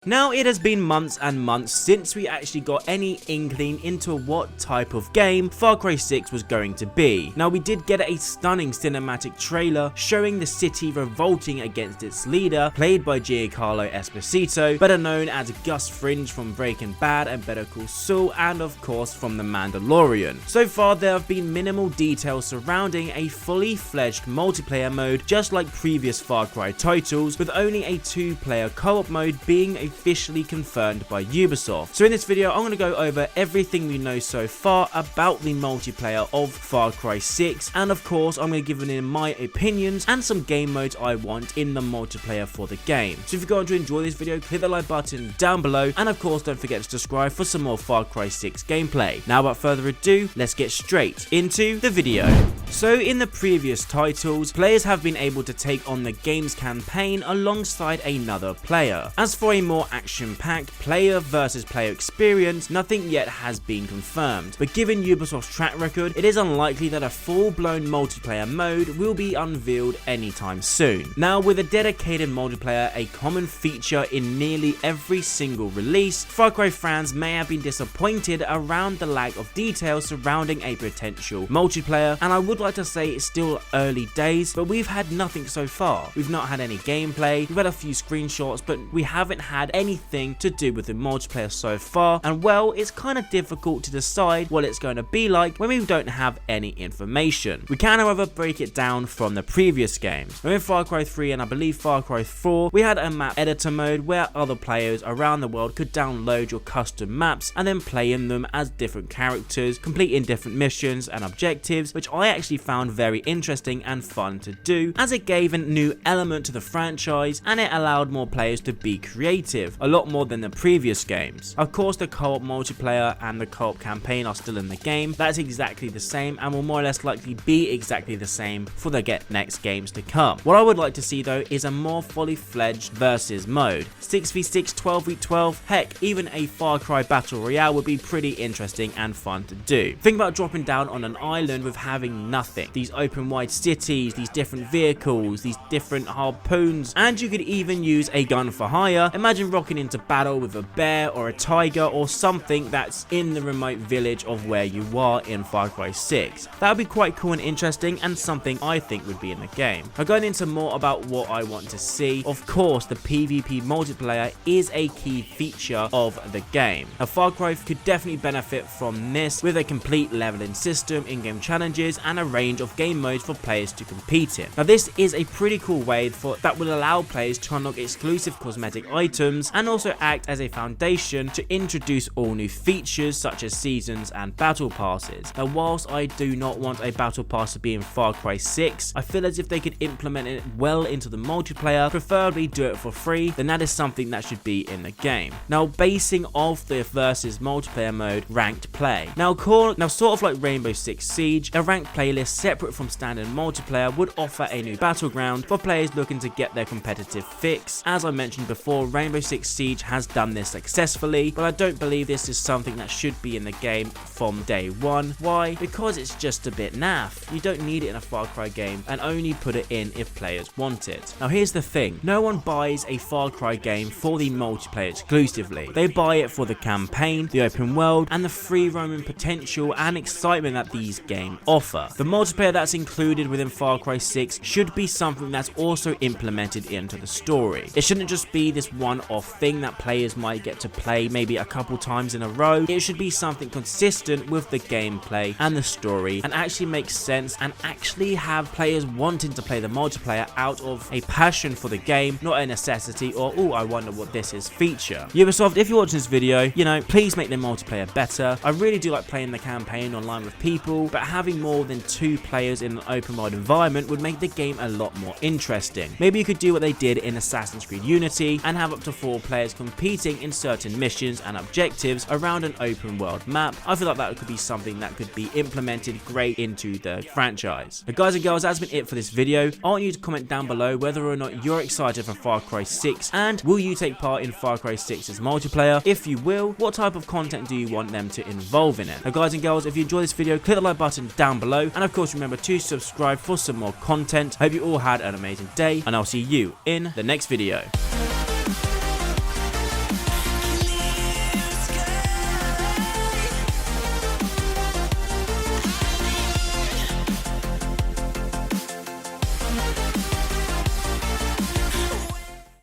Now, it has been months and months since we actually got any inkling into what type of game Far Cry 6 was going to be. Now, we did get a stunning cinematic trailer showing the city revolting against its leader, played by Giancarlo Esposito, better known as Gus Fringe from Breaking Bad and Better Call Saul, and of course from The Mandalorian. So far, there have been minimal details surrounding a fully fledged multiplayer mode, just like previous Far Cry titles, with only a 2-player co-op mode being officially confirmed by Ubisoft. So in this video, I'm going to go over everything we know so far about the multiplayer of Far Cry 6, and of course I'm going to give in my opinions and some game modes I want in the multiplayer for the game. So if you're going to enjoy this video, hit the like button down below, and of course don't forget to subscribe for some more Far Cry 6 gameplay. Now, without further ado, let's get straight into the video. So in the previous titles, players have been able to take on the game's campaign alongside another player. As for a more action-packed player versus player experience, nothing yet has been confirmed, but given Ubisoft's track record, it is unlikely that a full-blown multiplayer mode will be unveiled anytime soon. Now, with a dedicated multiplayer a common feature in nearly every single release, Far Cry fans may have been disappointed around the lack of details surrounding a potential multiplayer, and I would like to say it's still early days, but we've had nothing so far. We've not had any gameplay, we've had a few screenshots, but we haven't had anything to do with the multiplayer so far, and well, it's kind of difficult to decide what it's going to be like when we don't have any information. We can, however, break it down from the previous games. In Far Cry 3 and I believe Far Cry 4, we had a map editor mode where other players around the world could download your custom maps and then play in them as different characters, completing different missions and objectives, which I actually found very interesting and fun to do, as it gave a new element to the franchise and it allowed more players to be creative, a lot more than the previous games. Of course, the co-op multiplayer and the co-op campaign are still in the game. That's exactly the same and will more or less likely be exactly the same for the next games to come. What I would like to see though is a more fully fledged versus mode. 6v6, 12v12, heck, even a Far Cry Battle Royale would be pretty interesting and fun to do. Think about dropping down on an island with having nothing. These open wide cities, these different vehicles, these different harpoons, and you could even use a gun for hire. Imagine rocking into battle with a bear or a tiger or something that's in the remote village of where you are in Far Cry 6. That would be quite cool and interesting, and something I think would be in the game. Now, going into more about what I want to see, of course the PvP multiplayer is a key feature of the game. Now, Far Cry could definitely benefit from this with a complete leveling system, in-game challenges, and a range of game modes for players to compete in. Now, this is a pretty cool way that will allow players to unlock exclusive cosmetic items and also act as a foundation to introduce all new features such as seasons and battle passes. Now, whilst I do not want a battle pass to be in Far Cry 6, I feel as if they could implement it well into the multiplayer, preferably do it for free, then that is something that should be in the game. Now, basing off the versus multiplayer mode, ranked play. Now sort of like Rainbow Six Siege, a ranked playlist separate from standard multiplayer would offer a new battleground for players looking to get their competitive fix. As I mentioned before, Rainbow Six Siege has done this successfully, but I don't believe this is something that should be in the game from day one. Why? Because it's just a bit naff. You don't need it in a Far Cry game, and only put it in if players want it. Now, here's the thing. No one buys a Far Cry game for the multiplayer exclusively. They buy it for the campaign, the open world, and the free roaming potential and excitement that these games offer. The multiplayer that's included within Far Cry 6 should be something that's also implemented into the story. It shouldn't just be this one-off thing that players might get to play maybe a couple times in a row. It should be something consistent with the gameplay and the story, and actually make sense and actually have players wanting to play the multiplayer out of a passion for the game, not a necessity or, oh, I wonder what this is feature. Ubisoft, if you're watching this video, please make the multiplayer better. I really do like playing the campaign online with people, but having more than 2 players in an open world environment would make the game a lot more interesting. Maybe you could do what they did in Assassin's Creed Unity and have up to 4 players competing in certain missions and objectives around an open world map. I feel like that could be something that could be implemented great into the franchise. Now, guys and girls, that's been it for this video. I want you to comment down below whether or not you're excited for Far Cry 6, and will you take part in Far Cry 6's multiplayer? If you will, what type of content do you want them to involve in it? Now, guys and girls, if you enjoyed this video, click the like button down below, and of course remember to subscribe for some more content. Hope you all had an amazing day, and I'll see you in the next video.